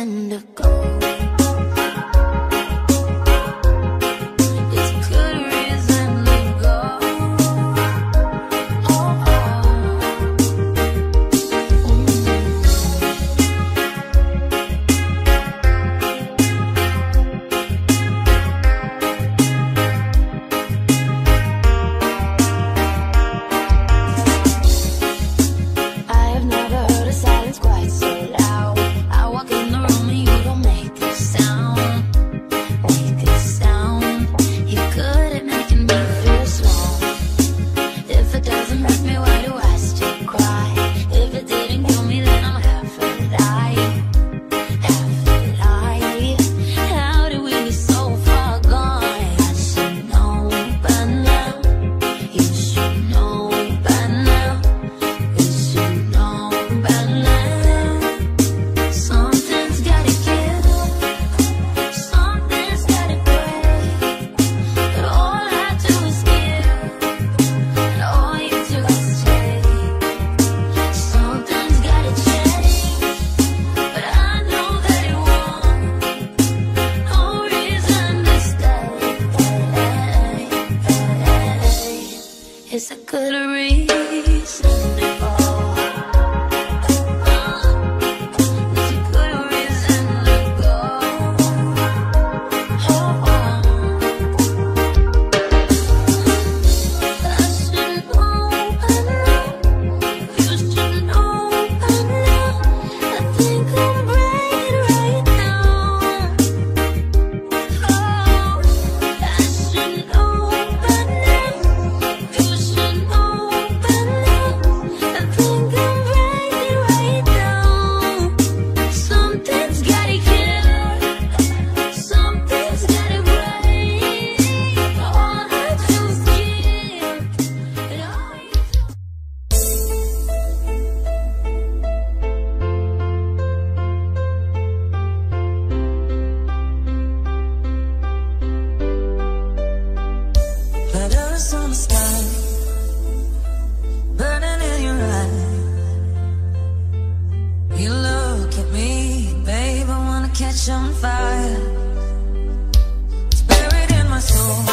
reason to go. It's a good reason to go. It's a good reason to go. I should know by now. You should know by now. I think I'm right now. Oh, I should know by now. You should know by now. I think I'm right now. Something's gotta give. Something's gotta break. All I do is give. And all you Letters on the sky, burning in your eye. You look at me, babe, I wanna catch on fire. It's buried in my soul,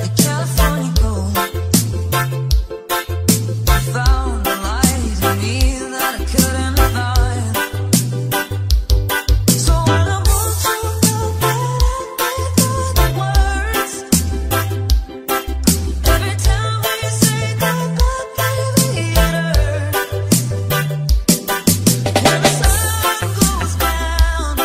the California gold. I found the light in me that I couldn't find. So when I want you, know that I make all the words. Every time we say goodbye, baby, it hurts. When the sun goes down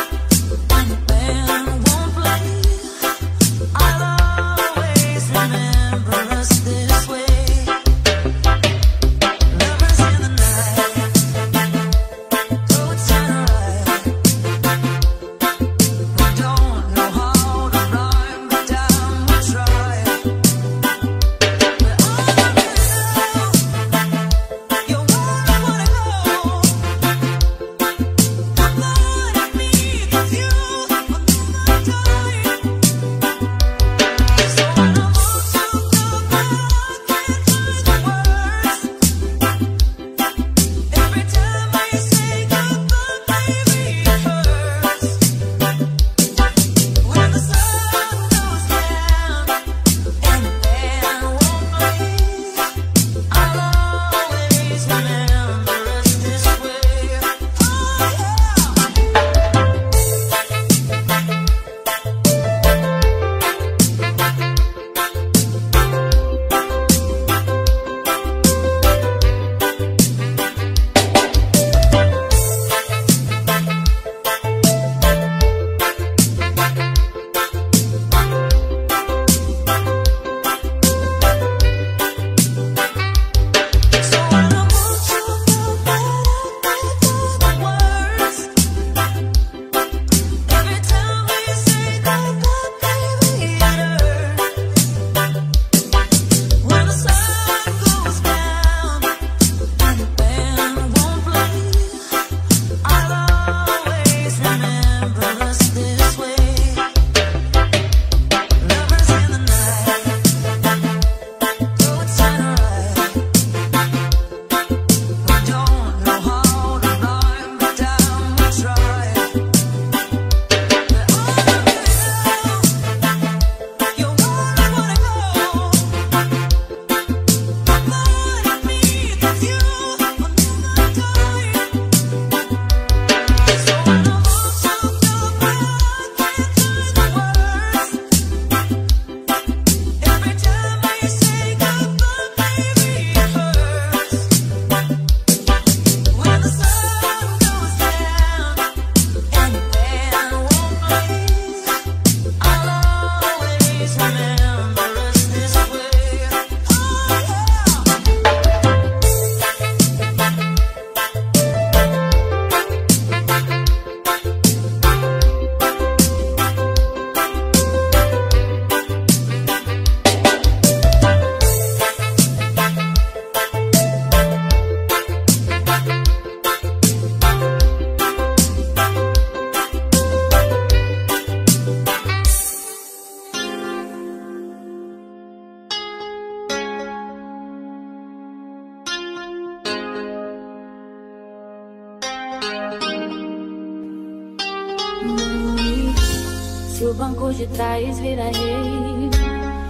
Se o banco de trás vira rei,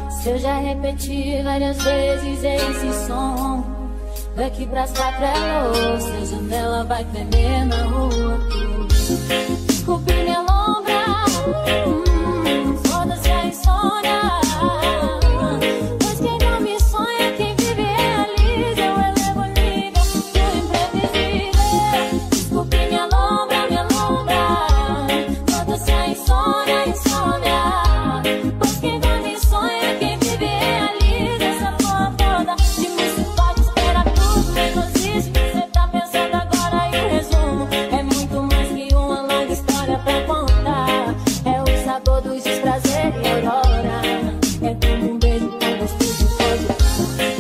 se eu já repeti várias vezes esse som, daqui pras 4 é louça, a janela vai tremer na rua. Desculpe minha lombra, foda-se a insônia, pois quem dorme sonha, quem vive realiza. Eu elevo o nível do imprevisível. Desculpe minha lombra, foda-se a insônia, pois quem dorme sonha, quem vive realiza. Essa porra toda de mim se pode esperar tudo, menos isso que cê tá pensando agora. E o resumo é muito mais que uma longa história pra contar. É o sabor dos desprazer e aurora, é como um beijo com gosto de vodka.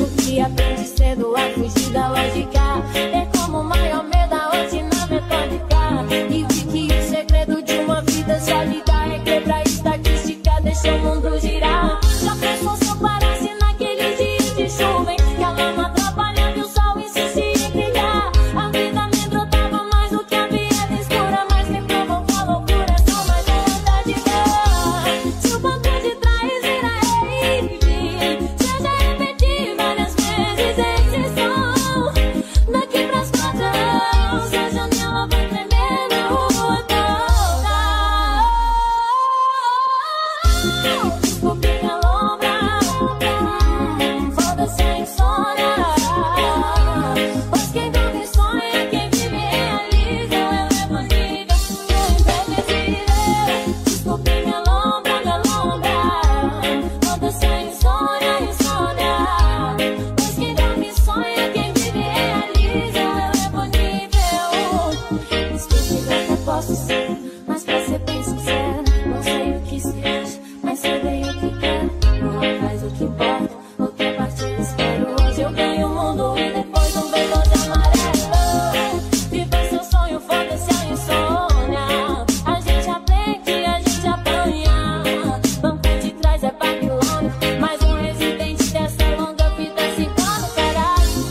O que aprende cedo a fugir da lógica, é como o maior medo da rotina metódica. E vi que o segredo de uma vida sólida é quebrar a estatística, deixa o mundo girar. Já pensou se eu parasse naqueles dias de chuva, hein? Que a lama atrapalhava e o sol insistia em brilhar. A vida me brotava mais do que a vida escura, mas me provocou a loucura, é só mais vontade de ver. Se o banco de trás vira rave, se eu já repeti várias vezes esse som, daqui pras 4 anos a janela vai tremer na rua toda. Desculpe minha lombra, foda-se a insônia, pois quem dorme sonha, quem vive realiza. Eu elevo o nível do imprevisível. Desculpe minha lombra, foda-se a insônia, pois quem dorme sonha, quem vive realiza. Eu elevo o nível. Desculpe que eu posso ser, mas pra ser bem sincera, não sei o que se acha, mas sei bem o que quero. Não faz o que importa, outra parte eu espero. Hoje eu ganho o mundo e depois um veloz amarelo. Viva seu sonho, foda-se a insônia. A gente aprende, a gente apanha. Banco de trás é Babilônia, mais um residente dessa longa vida cigana, caralho.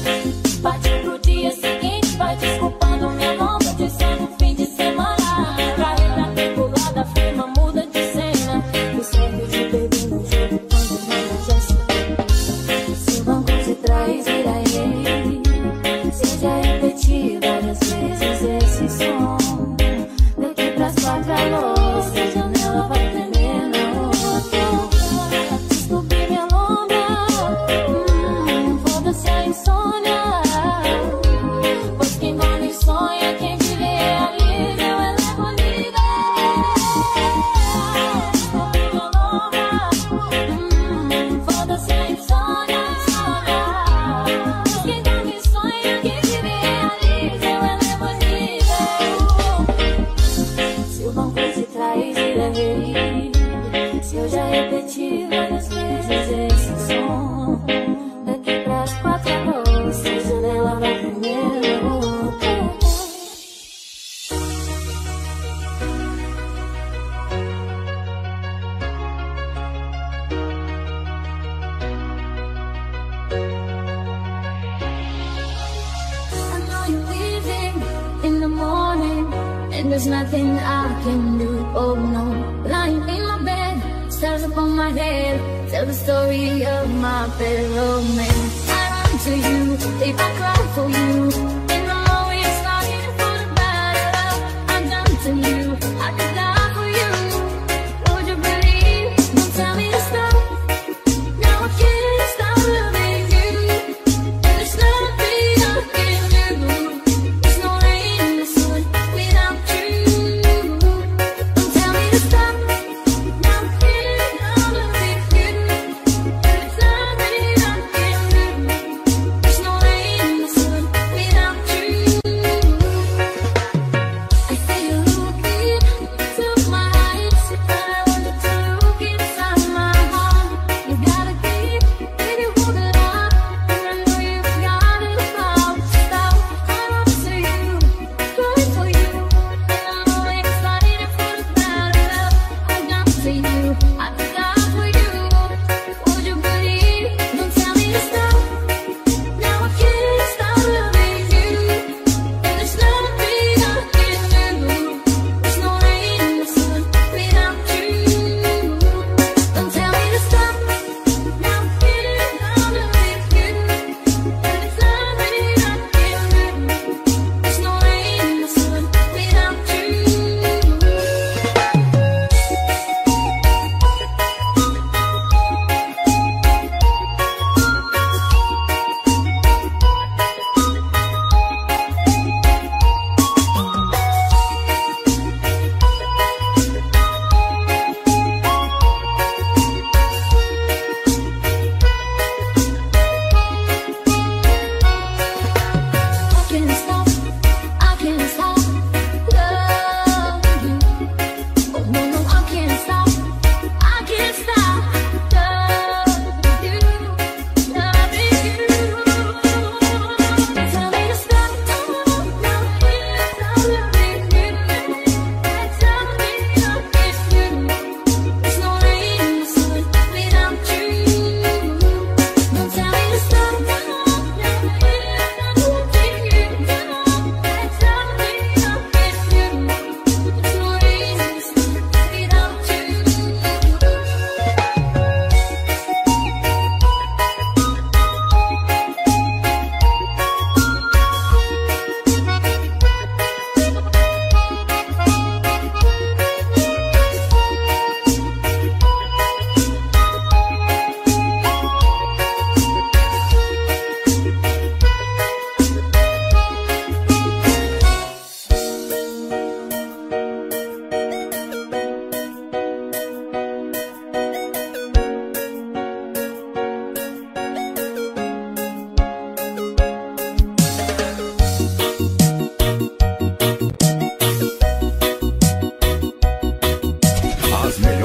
Partiu pro dia seguinte, vai desculpando minha lombra, dizendo fim de semana. Carreira tripulada, firma, muda de cena. O sonho de beber no jogo quando não já se. Se o banco de trás vira rei, se eu já repeti várias vezes esse som, daqui pras 4 a louça, a janela vai tremer na rua toda. Desculpe minha lombra, foda-se a insônia, pois quem dorme sonha, quem vive realiza. Eu elevo o nível. Desculpe minha lombra, foda-se a insônia, pois quem dorme sonha, quem vive realiza. Eu elevo o nível. Se o banco de trás vira rei, se eu já repeti várias vezes esse som, daqui pras 4 a louça, a janela vai tremer na rua toda. I know you're leaving in the morning, and there's nothing I can do. Oh no, lying in my bed, stars upon my head, tell the story of my bad romance. I run to you, if I cry for you, and I'm always longing for the better love I've done to you. I could die for you. Would you believe? Don't tell me to stop. Now I can't stop loving you, and there's nothing I can do. There's no rain in the sun without you. Don't tell me to stop. Now I can't stop loving you, and there's nothing I can do. There's no rain in the sun without you.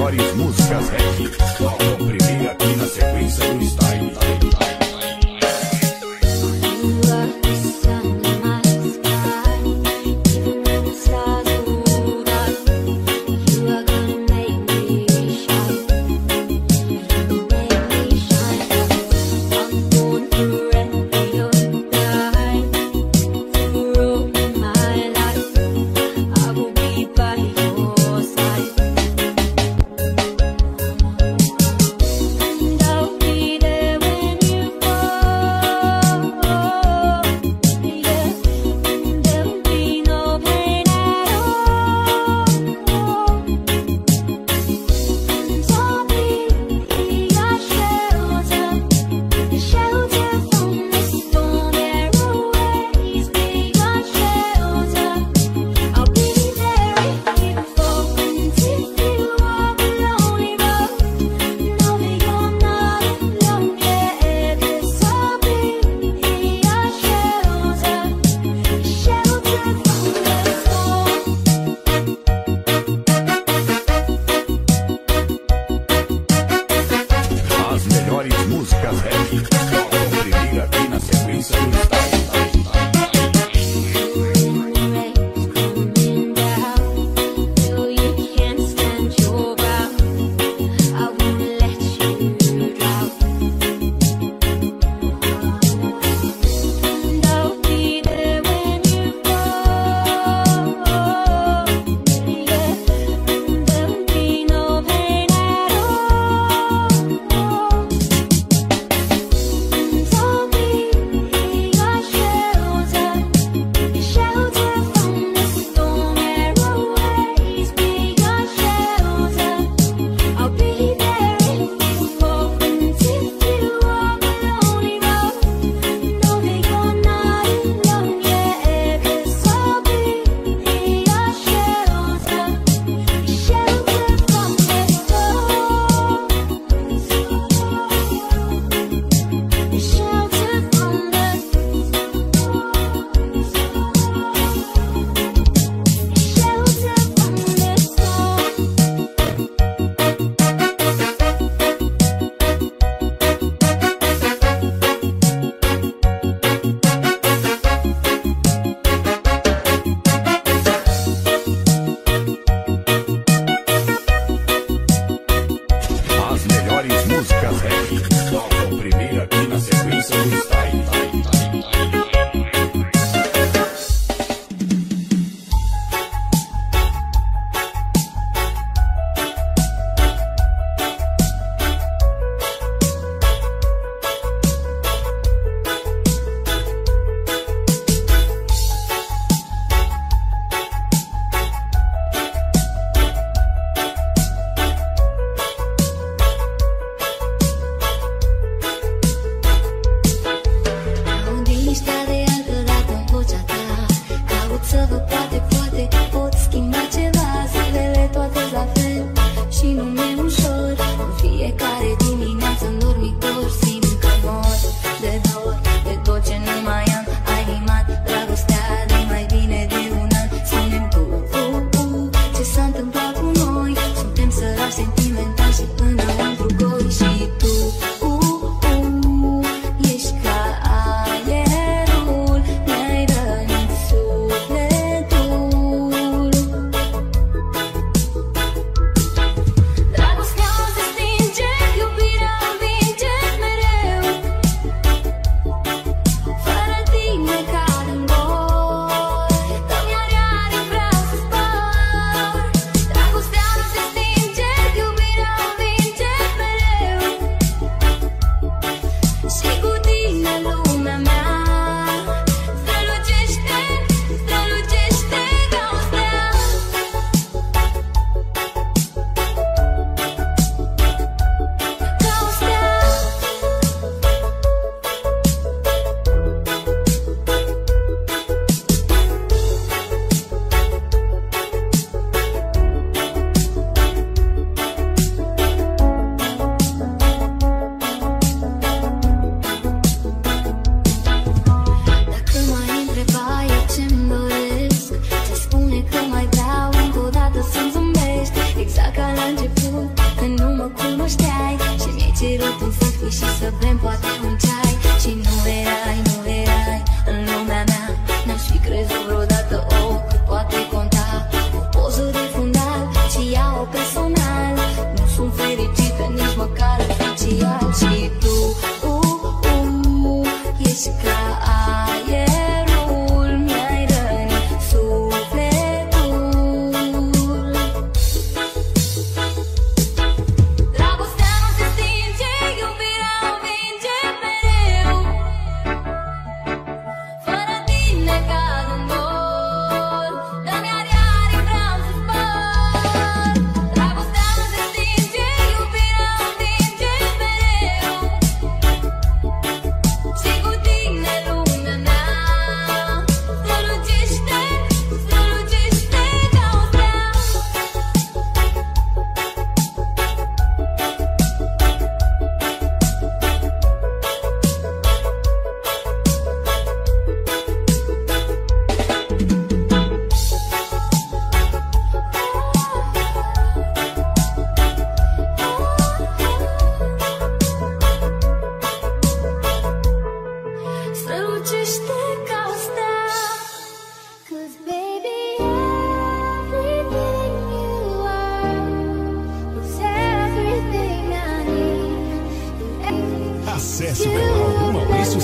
melhores músicas reggae tocam primeiro aqui na sequência do Style. By your side.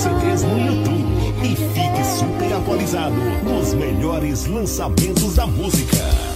CDs no YouTube e fique super atualizado nos melhores lançamentos da música.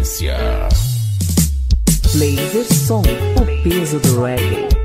sequência. Laser Som, o peso do reggae.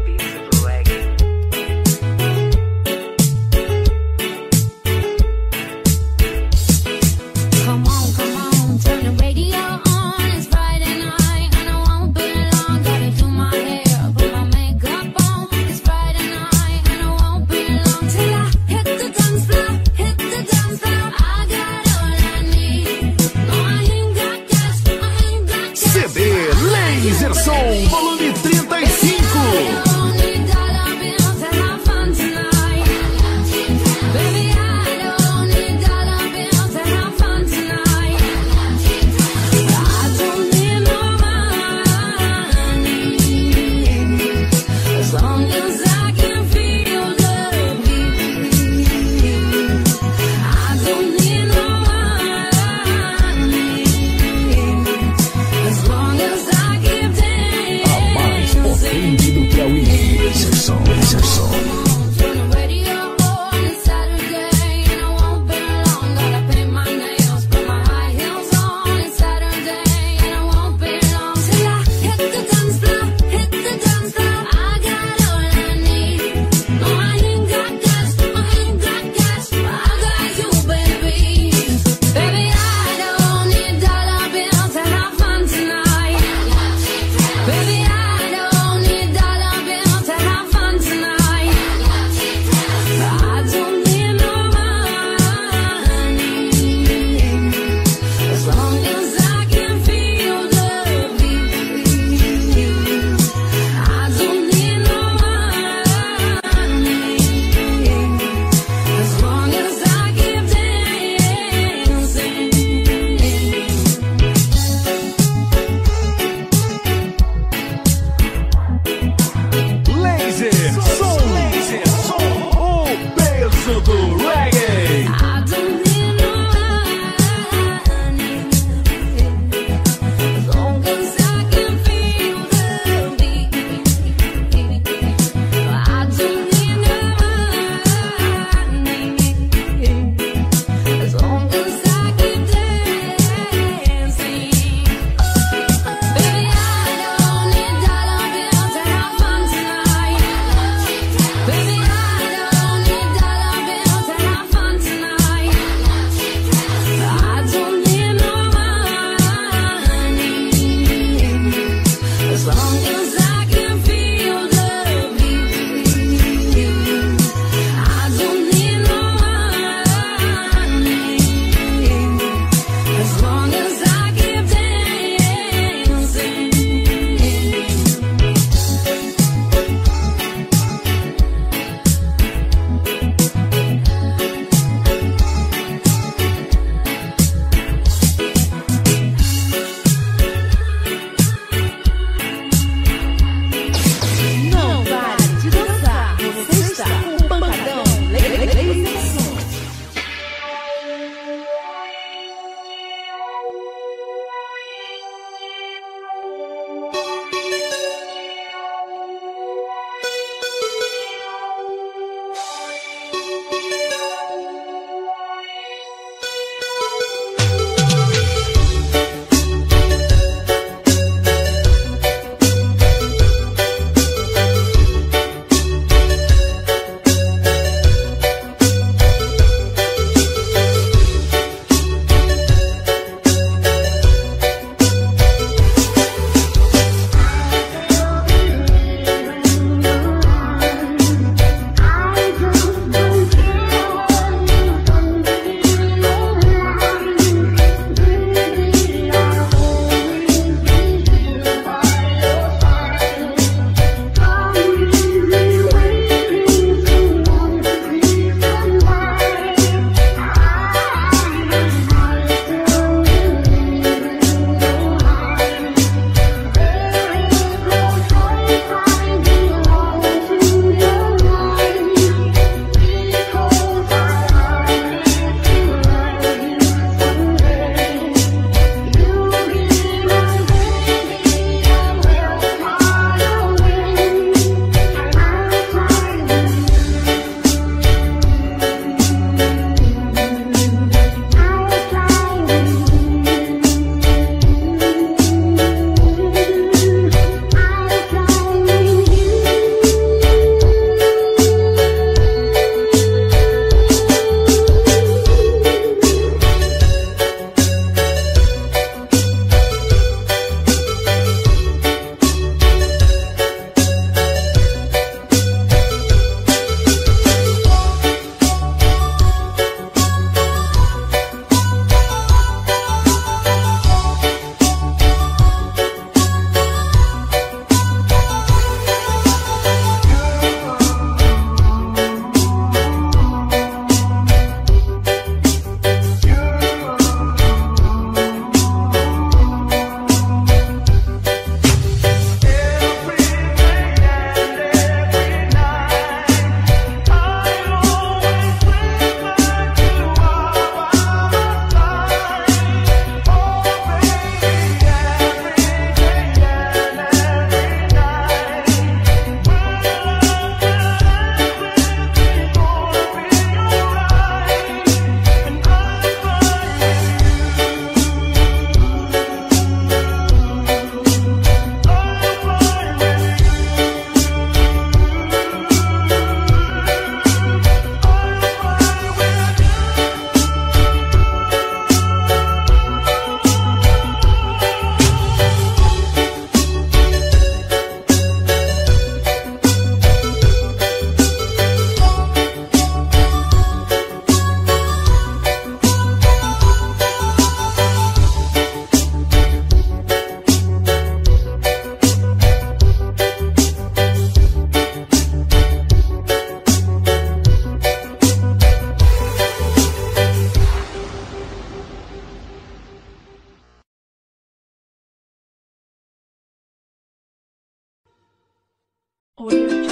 Laser Som, volume 35. Audio Jungle.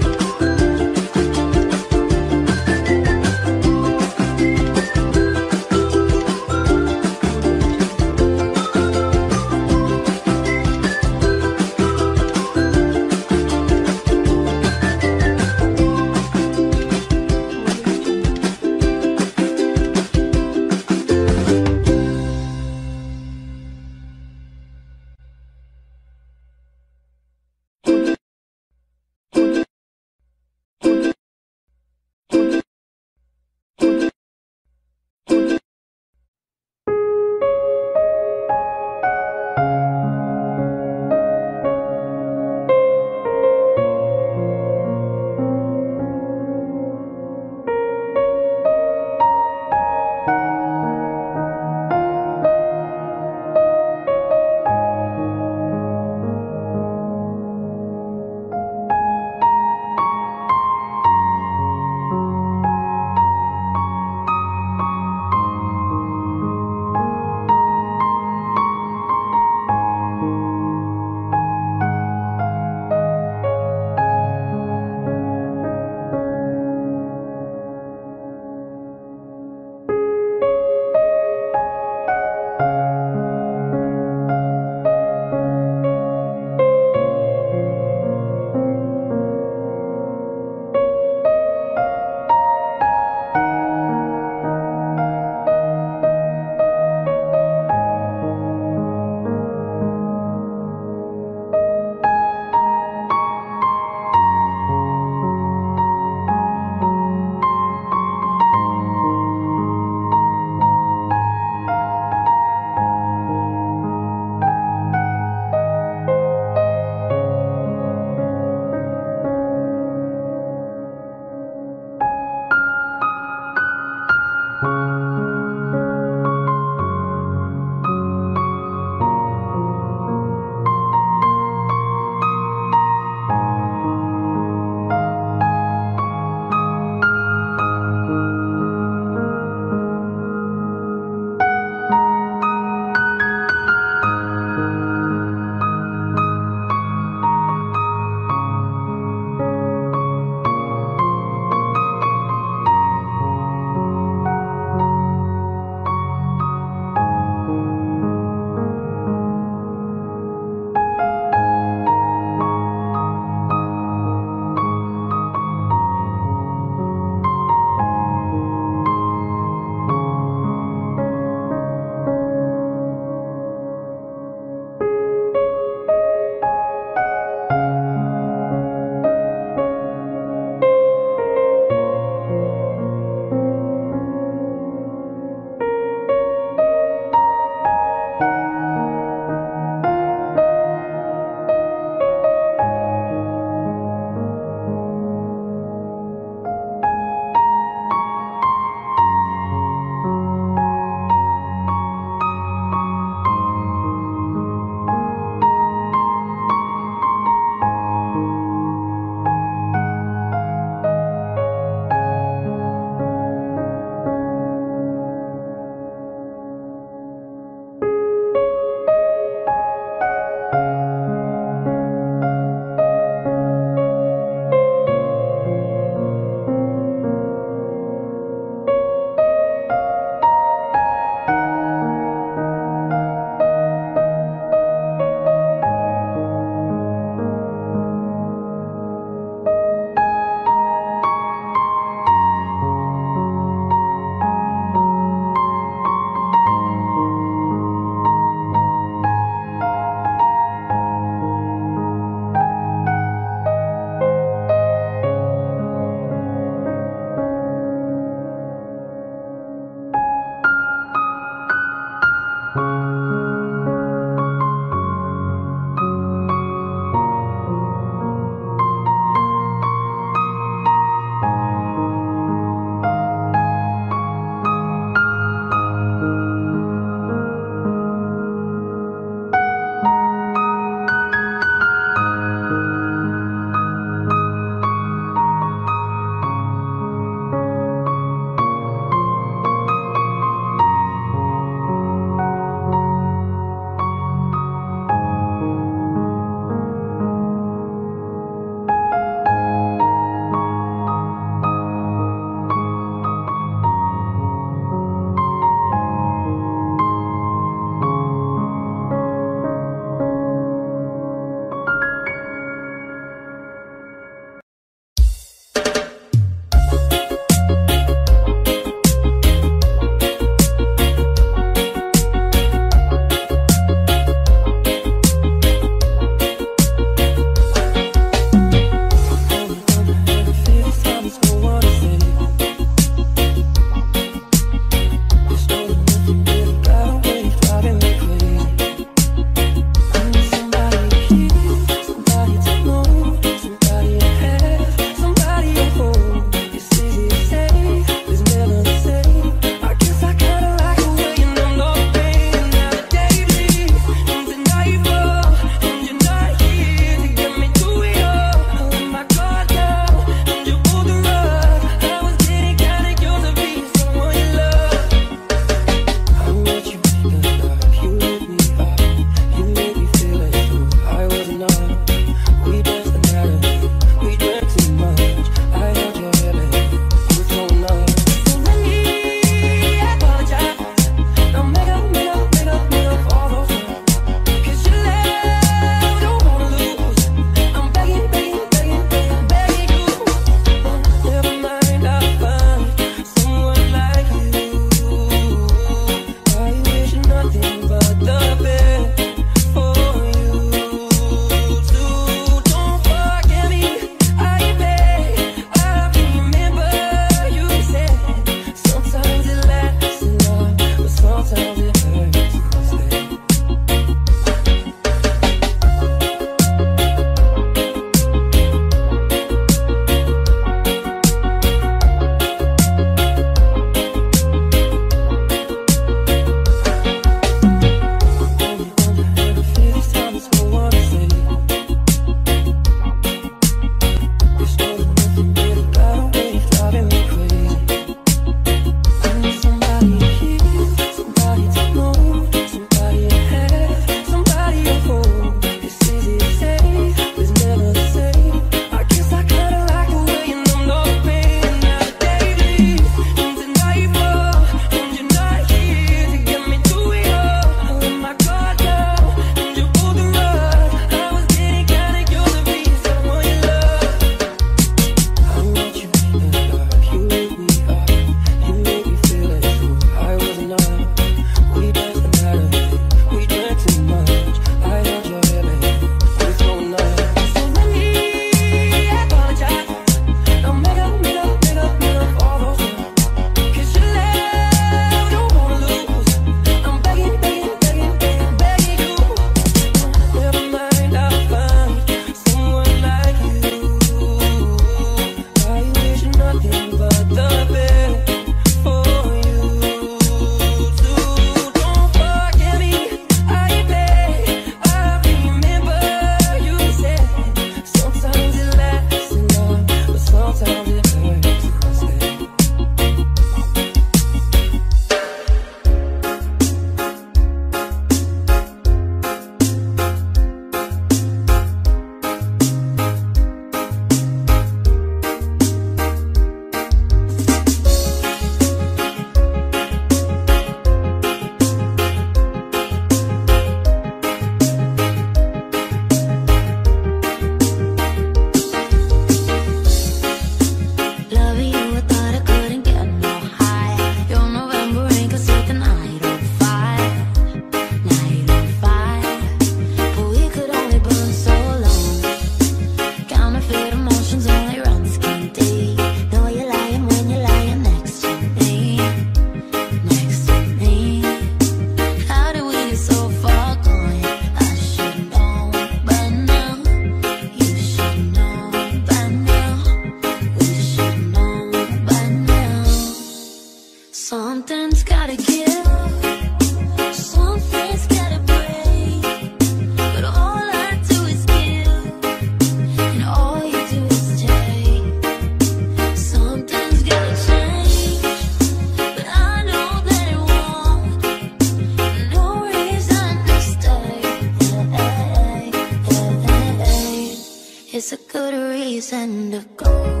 It's a good reason to go.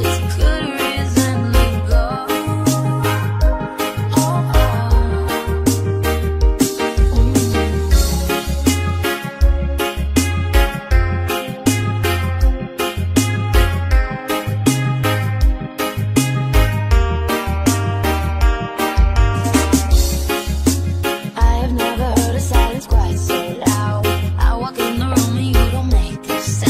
It's a good reason to go. Oh, I've never heard a silence quite so loud. I walk in the room and you don't make a sound.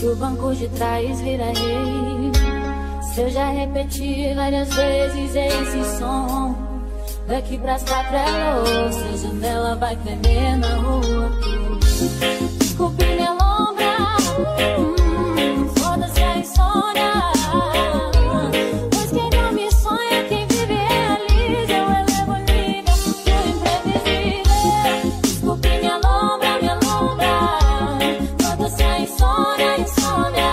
o banco de trás vira rei. Se eu já repeti várias vezes esse som, daqui pras 4 é louça, a janela vai tremer na rua. Desculpe minha lombra, foda-se a insônia. Pois quem dorme sonha, quem vive realiza. Eu elevo o nível do imprevisível. Desculpe minha lombra, foda-se a insônia, insônia.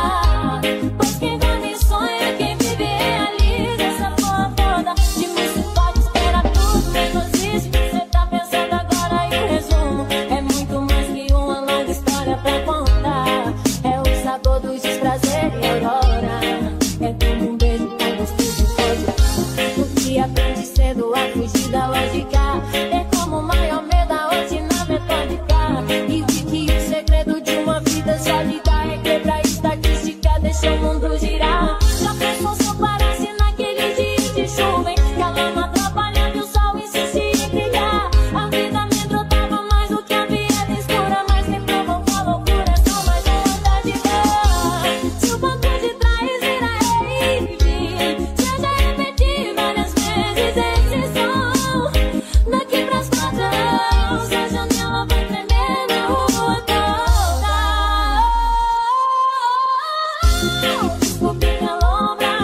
Pois quem dorme sonha, quem vive realiza. Essa porra toda de mim se pode esperar tudo, menos isso que você tá pensando agora. E o resumo é muito mais que uma longa história pra contar. É o sabor dos desprazer e aurora. É como um beijo com gosto de vodka. O que aprende cedo a fugir da lógica. É como o maior medo da rotina metódica. E vi que o segredo de uma vida sólida é quebrar estatística, deixa o mundo girar. Já pensou se eu parasse naquele dia de chuva, em que a lama atrapalhava e o sol insistia em brilhar? A vida me trotava mais do que a vida escura, mas me provocou loucura, é só mais uma andar de cor. Se o banco de trás vira rave, se eu já repeti várias vezes esse som, daqui pras 4 anos a janela vai tremer na rua toda. Desculpe minha lombra,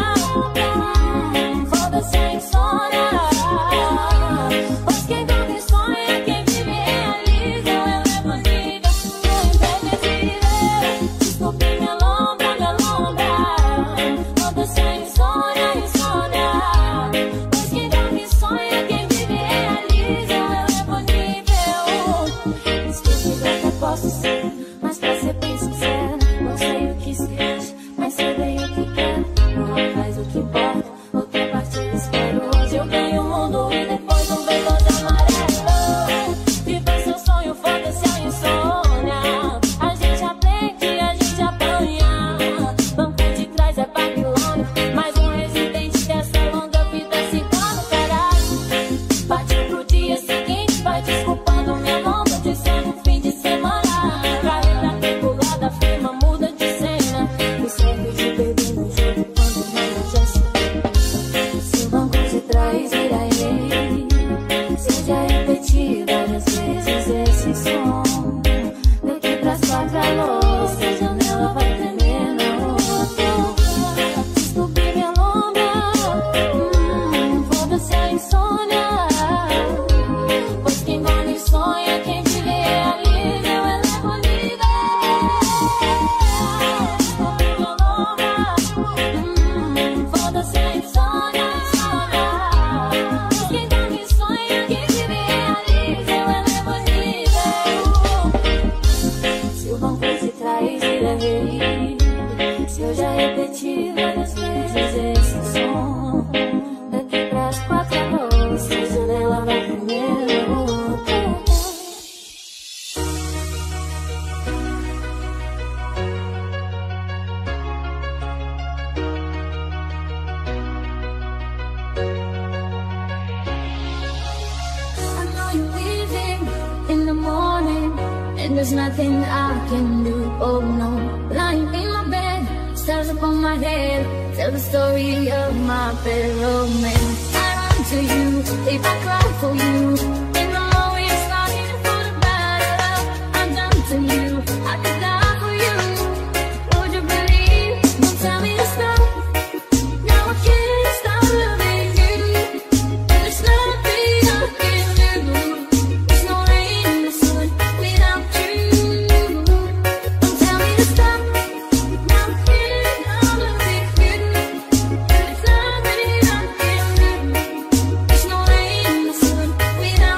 foda-se a insônia. Pois quem dorme sonha, quem vive realiza. Eu elevo o nível do imprevisível. Desculpe minha lombra, foda-se a insônia, insônia. Pois quem dorme sonha, quem vive realiza. Eu elevo o nível. Desculpe que eu até posso ser, mas pra ser bem sincero, não sei o que se quer, mas sei bem o que quero. Não faz o que importa, outra parte eu espero. Hoje eu ganho o mundo e depois um veloz amarelo. Viva seu sonho, foda-se a insônia. A gente aprende, a gente apanha. Banco de trás é Babilônia, mais um residente dessa longa vida cigana, caralho. Partiu pro dia seguinte, vai desculpando minha lombra, dizendo um fim de semana. Carreira regulada, firma, muda de cena. O certo de beber no jogo quando não já sei. Se o banco de trás vira rei, se eu já repeti várias vezes esse som, daqui pras 4 a louça, a janela vai tremer na rua toda. Desculpe minha lombra, foda-se a insônia. Pois quem dorme sonha, quem vive realiza. Eu elevo o nível. Desculpe minha lombra, foda-se a insônia, insônia. Pois quem dorme sonha, quem vive realiza. Eu elevo o nível. Se o banco de trás vira rei, se eu já repeti várias vezes esse som, daqui pras 4 a louça, a janela vai tremer na rua toda. I know you're leaving in the morning, and there's nothing I can do. Oh no, lying in my bed, stars upon my head, tell the story of my bad romance. I run to you, if I cry for you, and I'm always fighting for the battle. I'm done to you, I could die for you. Would you believe? Don't tell me to stop. Now I can't stop loving you. There's nothing I can do. There's no rain in the sun without you. Don't tell me to stop. Now I can't stop loving you. There's nothing I can do. There's no rain in the sun without you.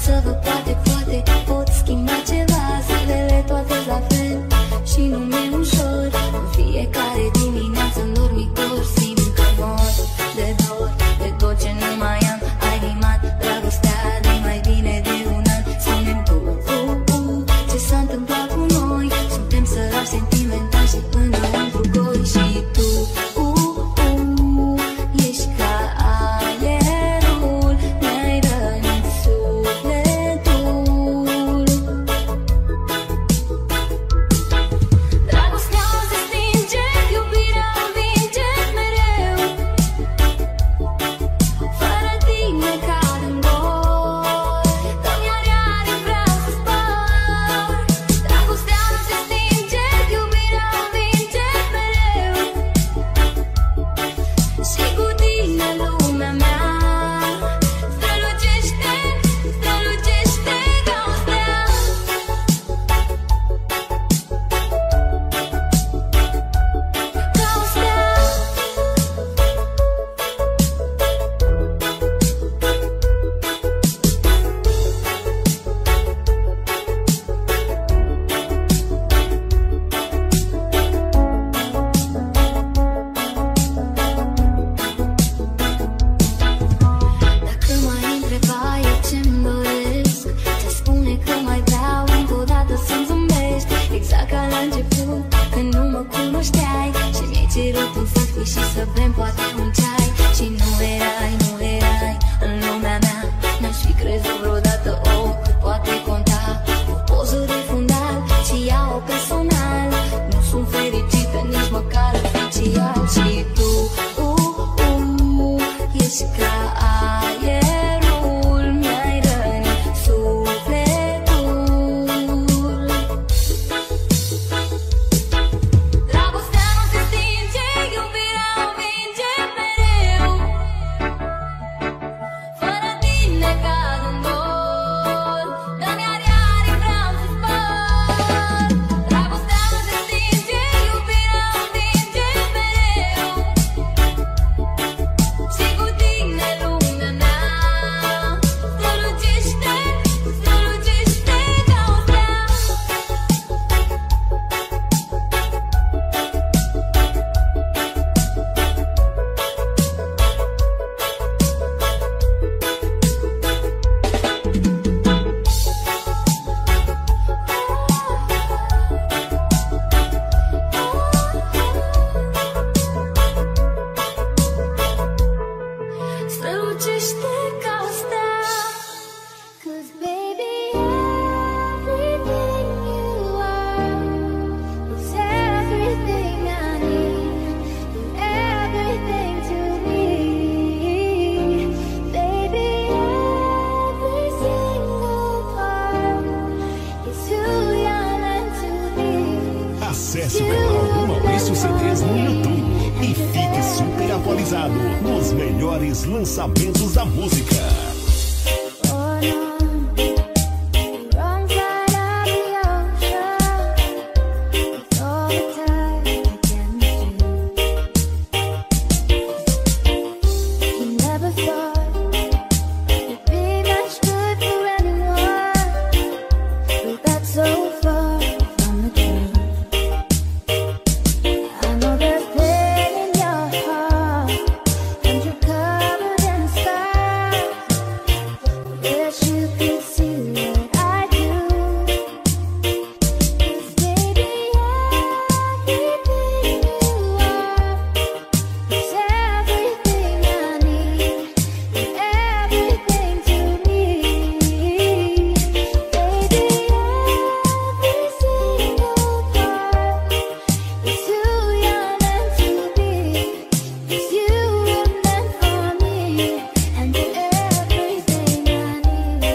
Dați-vă poate, poate pot schimba ceva. Zilele toate la fel și nu mi-e ușor. În fiecare dimineață în dormitor simt că mor de dor, de tot ce nu mai am. Ai rimat dragostea de mai bine de un an. Spune-mi tu, ce s-a întâmplat cu noi? Suntem săraci sentimentali și înăuntru goi. Și tu, ești ca aerul, mi-ai rănit sufletul. Dragostea se stinge, iubirea învinge mereu. Fără tine cad în gol, dă-mi aria, vreau să spar. Dragostea se stinge, iubirea învinge mereu. Și cu tine lumea mea strălucește, strălucește ca o stea. Ca o stea. Dacă mai întrebai eu ce-mi doresc, ți-aș spune că mai vreau încă o dată să-mi zâmbești. Exact ca la început, când nu mă cunoșteai și mi-ai cerut un selfie și să bem poate un ceai. Și nu erai în lumea mea, n-aș fi crezut vreodată, cât poate conta o poză de fundal și ia-o personal. Nu sunt fericită nici măcar oficial. Și tu, ești ca aerul, mi-ai rănit sufletul. Dragostea nu se stinge, iubirea învinge mereu. Fără tine cad în gol, dă-mi aria, vreau să spar. Dragostea nu se stinge, iubirea învinge mereu. Și cu tine lumea mea strălucește, strălucește ca o stea. Strălucește ca o stea. 'Cause baby, everything you are is everything I need. You're everything to me. Baby, every single part is who you're meant to be. Acesse o canal do Maurício CDs no YouTube e fique super atualizado nos melhores lançamentos da música. Oh no, wrong side of the ocean, with all the tide against you. You never thought you'd be much good for anyone, but that's so far from the truth. I know there's pain in your heart, and you're covered in scars. Wish you could see what I do. 'Cause baby, everything you are is everything I need. You're everything to me. Baby, every single part is who you're meant to be. 'Cause you were meant for me, and you're everything I need.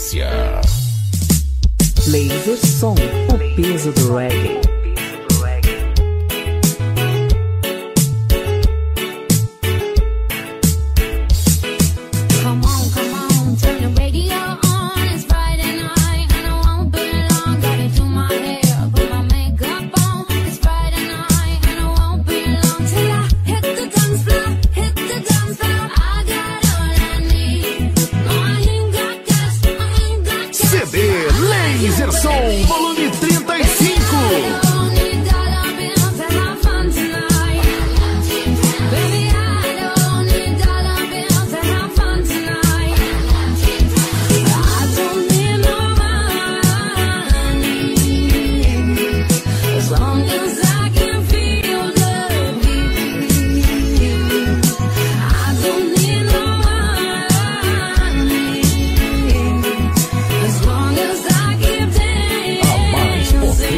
sequência. Laser Som, o peso do reggae. Come on, turn the radio on. It's Friday night and I won't be long. Gotta do my hair, put my makeup on. It's Friday night and I won't be long till I hit the dance floor, hit the dance floor. I got all I need. No, I ain't got cash, I ain't got cash. CD Laser Som, volume 35. I don't need dollar bills to have fun tonight. Baby, I don't need dollar bills to have fun tonight. I don't need no money as long as I can feel the beat. I don't need no money as long as I keep A mais dancing.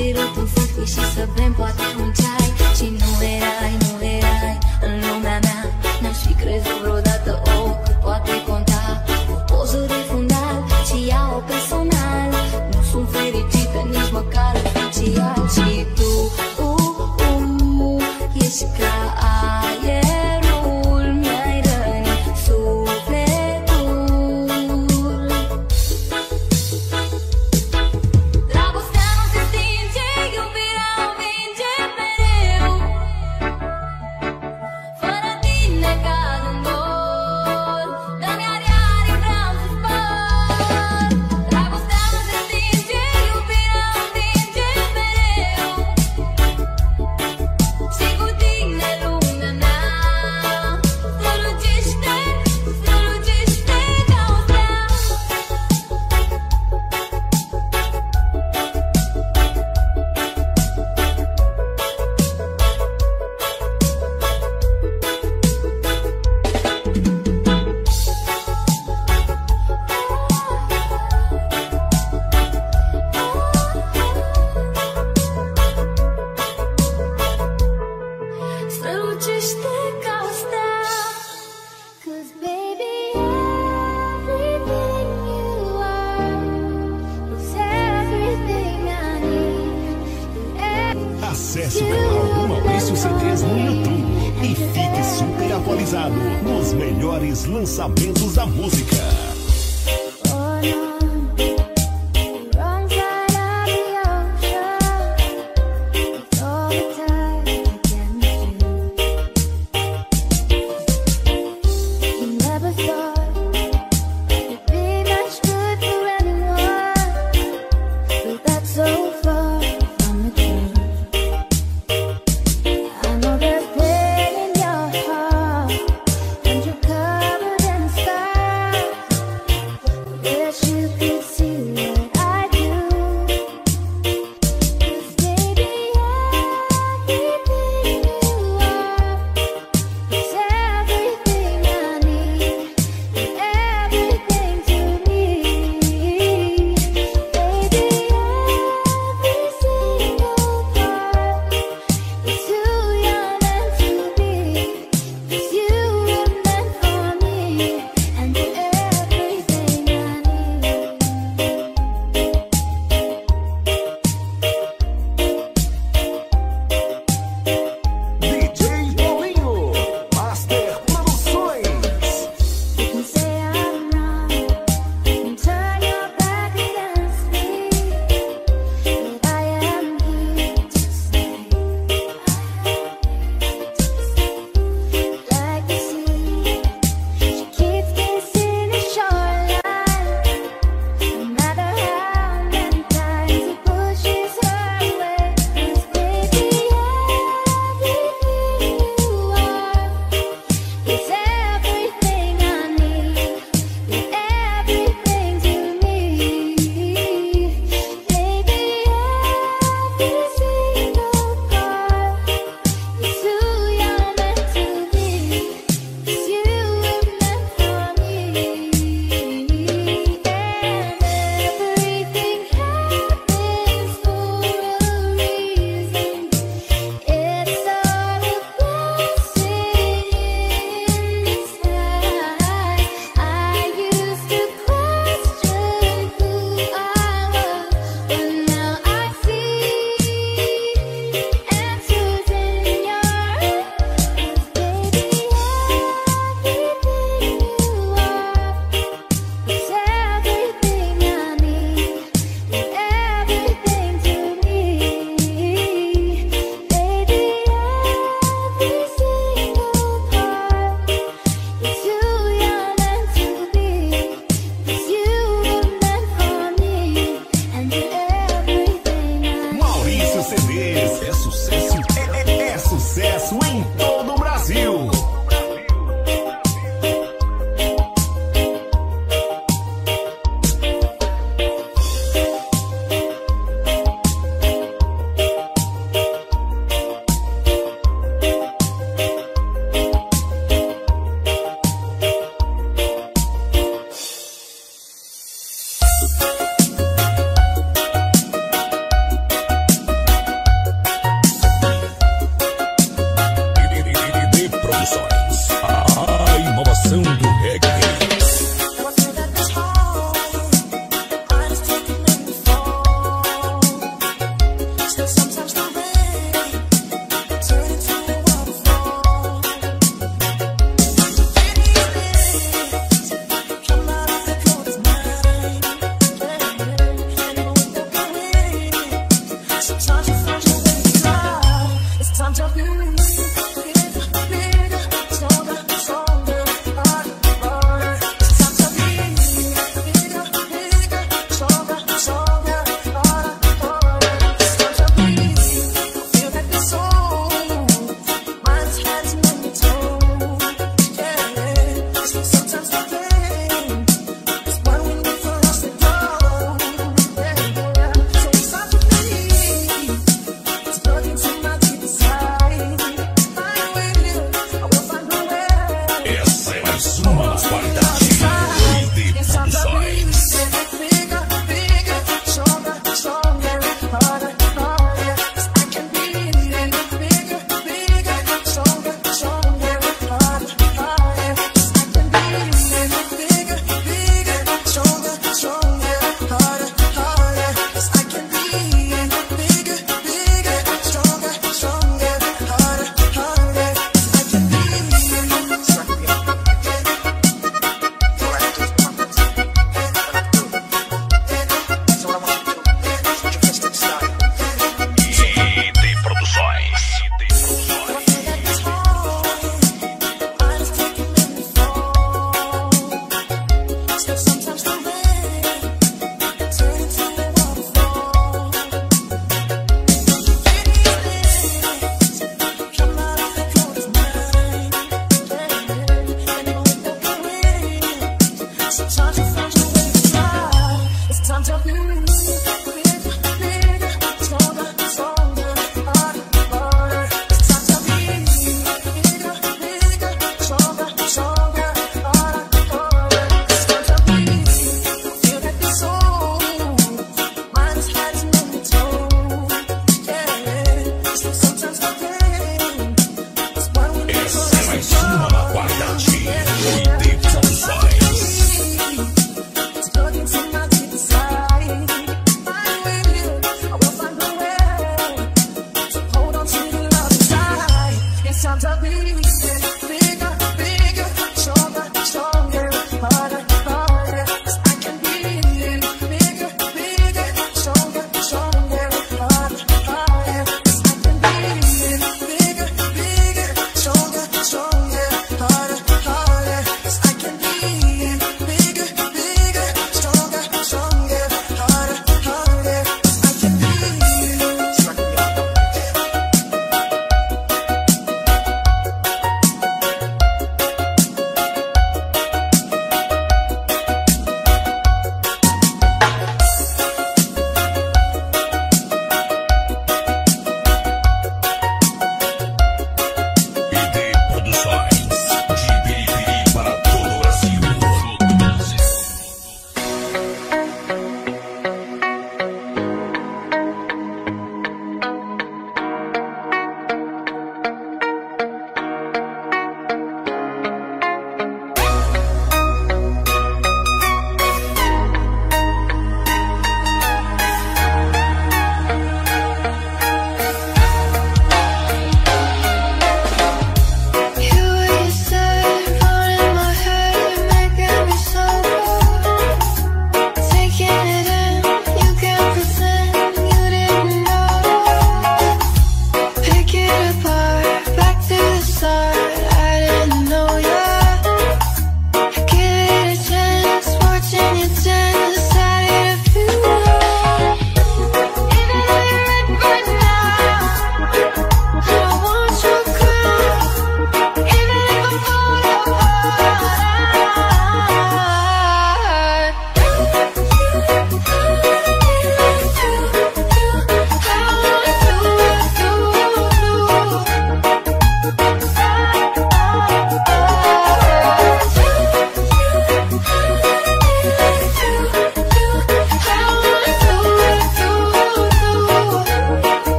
cerut un selfie și să bem poate un ceai. Și nu era Acesse o canal do Maurício CDs no YouTube e fique super atualizado nos melhores lançamentos da música.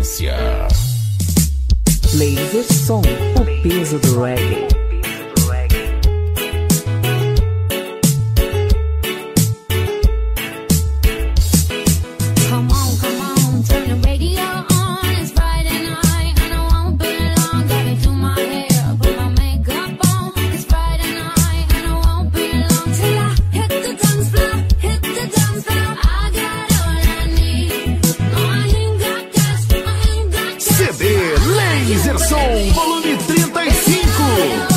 sequência. Laser Som, o peso do reggae. Come on, turn the radio on. It's Friday night and I won't be long. Gotta do my hair, put my makeup on. It's Friday night and I won't be long till I hit the dance floor, hit the dance floor. I got all I need. No, I ain't got cash, I ain't got cash. CD Laser Som, volume 35.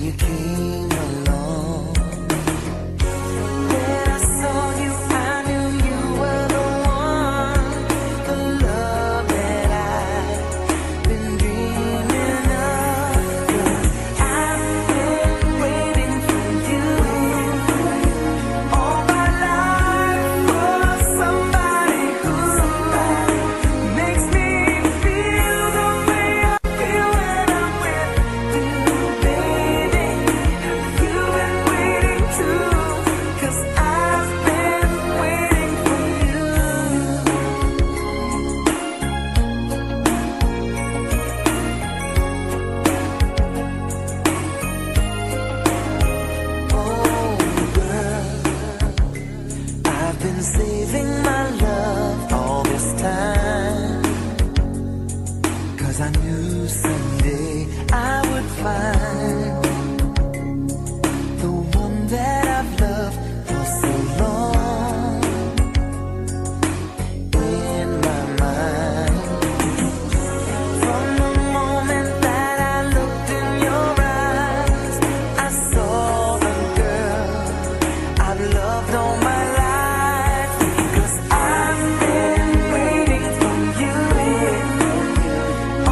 you came along. When I saw you, I knew you were the one, the love that I've been dreaming of. I've been waiting for you all my life, for somebody who makes me feel the way I feel when I'm with you, baby. You've been waiting too, 'cause I've been waiting for you. Oh, girl, I've been saving my love all this time, 'cause I knew someday I would find the one that I've loved for so long in my mind. From the moment that I looked in your eyes, I saw the girl I've loved all my life, 'cause I've been waiting for you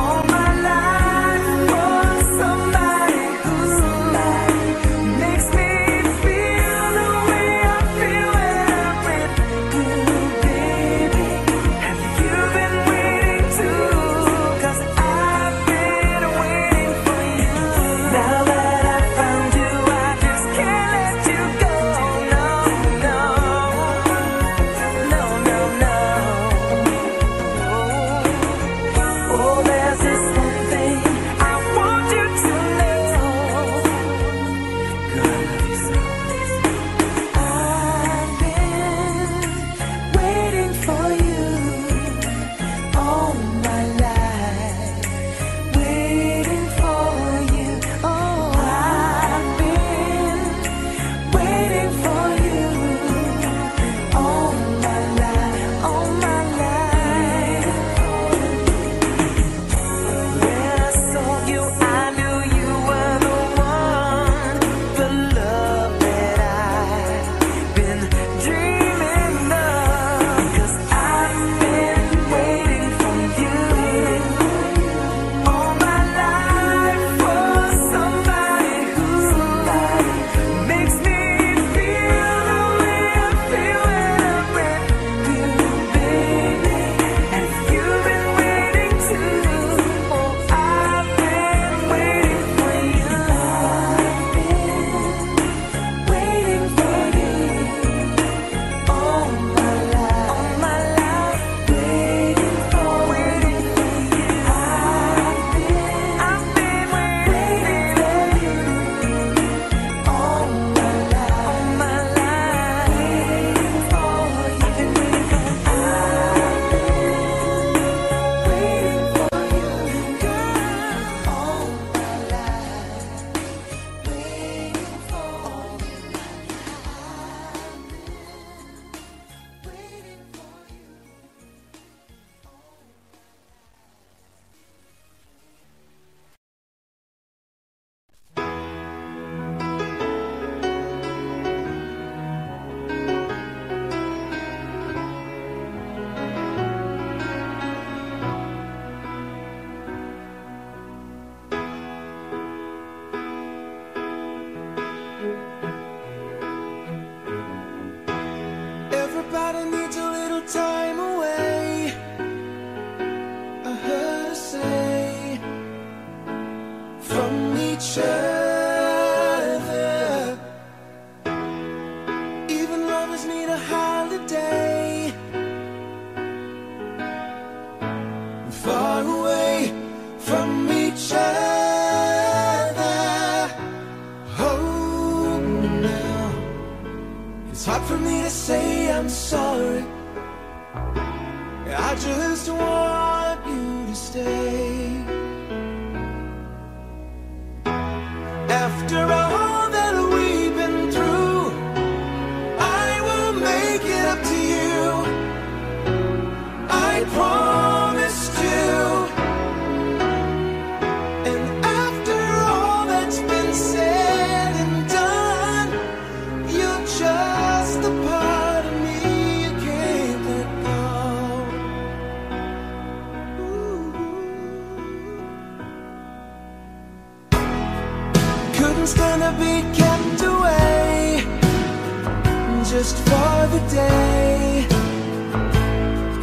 all my life, for somebody who makes me feel the way I feel when I'm with you, baby. And you've been waiting too, 'cause I've been waiting for you. Now that I found you, I just can't let you go. No, no, no, no, no. Oh, there's this one thing I want you to know. Girl, I love you so. I've been waiting for you all my life, waiting for you. Oh, I've been waiting for you all my life, all my life. When I saw you, I knew you were the one, the love that I've been dreaming of. 'Cause I've been waiting for you all my life, for somebody who makes me feel the way I feel when I'm with you, baby. And you've been waiting too. Oh, I've been waiting for you. Waiting for you all my life, waiting for you. I've been waiting for you all my life, waiting for you. I've been waiting for you. Waiting for you, girl, all my life, waiting for you. Waiting for you. Everybody needs a little time away, I heard her say, from each other. Even lovers need a holiday, far away from each other. Oh, now it's hard for me to say I'm sorry. I just want you to stay. After all that we've been through, I will make it up to you. I promised you. And after all that's been said, nothing's gonna be kept away just for the day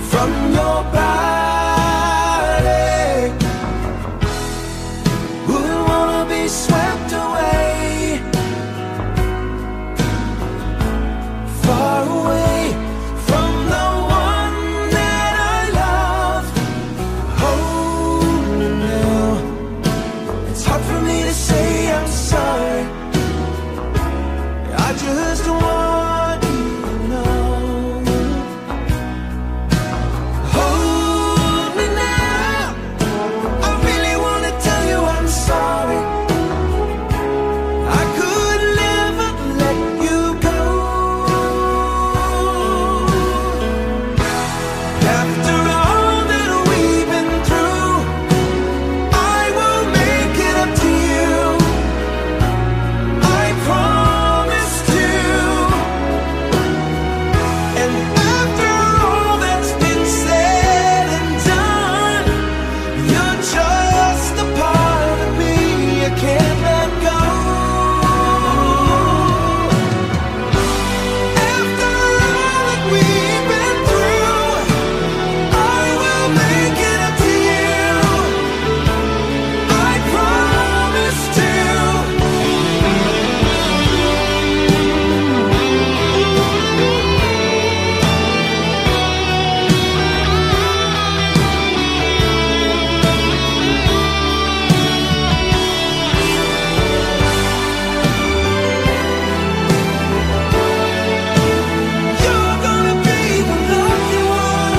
from your body. Wouldn't wanna be swept away, far away from the one that I love. Hold me now. It's hard for me to say I'm sorry. I just want you to know. Hold me now. I really want to tell you I'm sorry. I could never let you go. After all that we've been through, I will make it up to you. I promised you. And after all that's been said and done, you're just a part of me I can't let go. After all that we've been through, I will make it up to you. I promise to. You're gonna be the lucky one.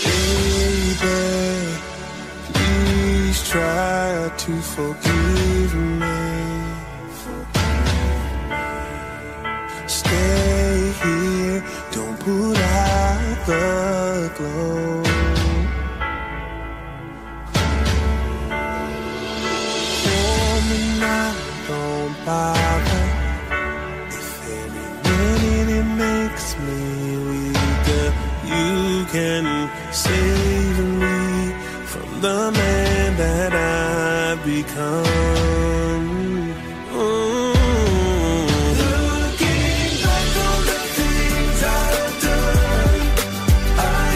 Baby, please try to forgive me. Stay here, don't put out the glow. Hold me now, don't bother. If every minute it makes me weaker, you can save me from the man that I've become. Looking back on the things I've done, I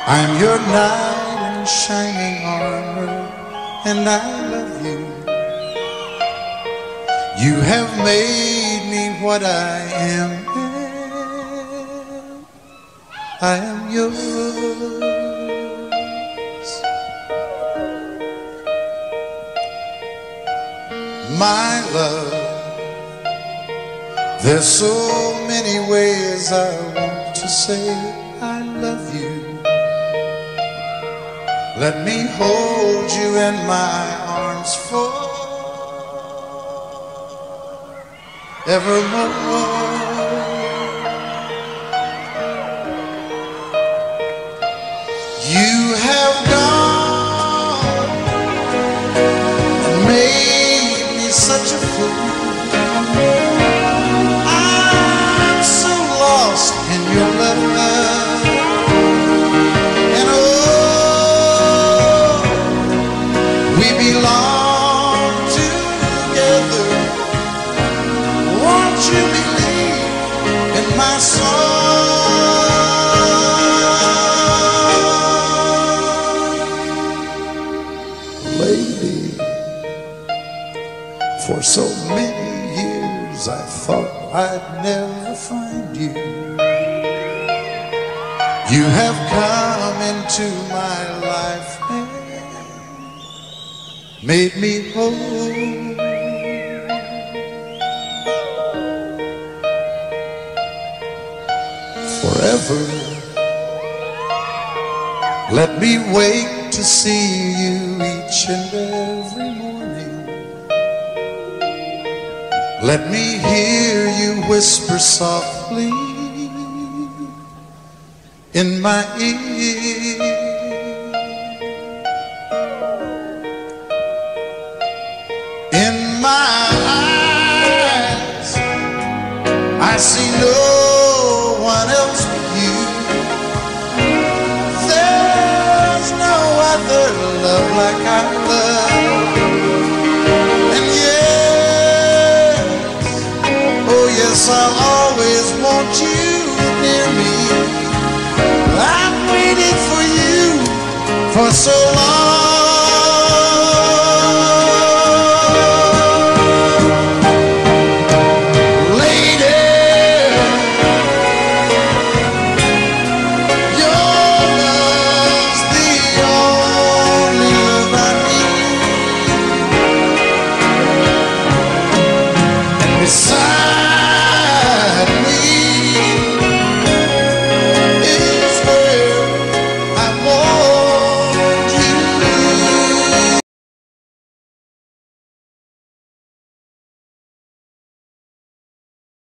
I'm your knight in shining armor, and I love you. You have made me what I am. I am yours. My love, there's so many ways I want to say I love you. Let me hold you in my arms forevermore. You have gone and made me such a fool. I'm so lost in your love, and oh, we belong together. Won't you believe in my song? Lady, for so many years I thought I'd never find you. You have come into my life and made me whole. Forever, let me wake to see you each and every morning. Let me hear you whisper softly in my ear. In my eyes, I see no one else but you. There's no other love like our love. And yes, oh yes, I'll always want you near me. I've waited for you for so long.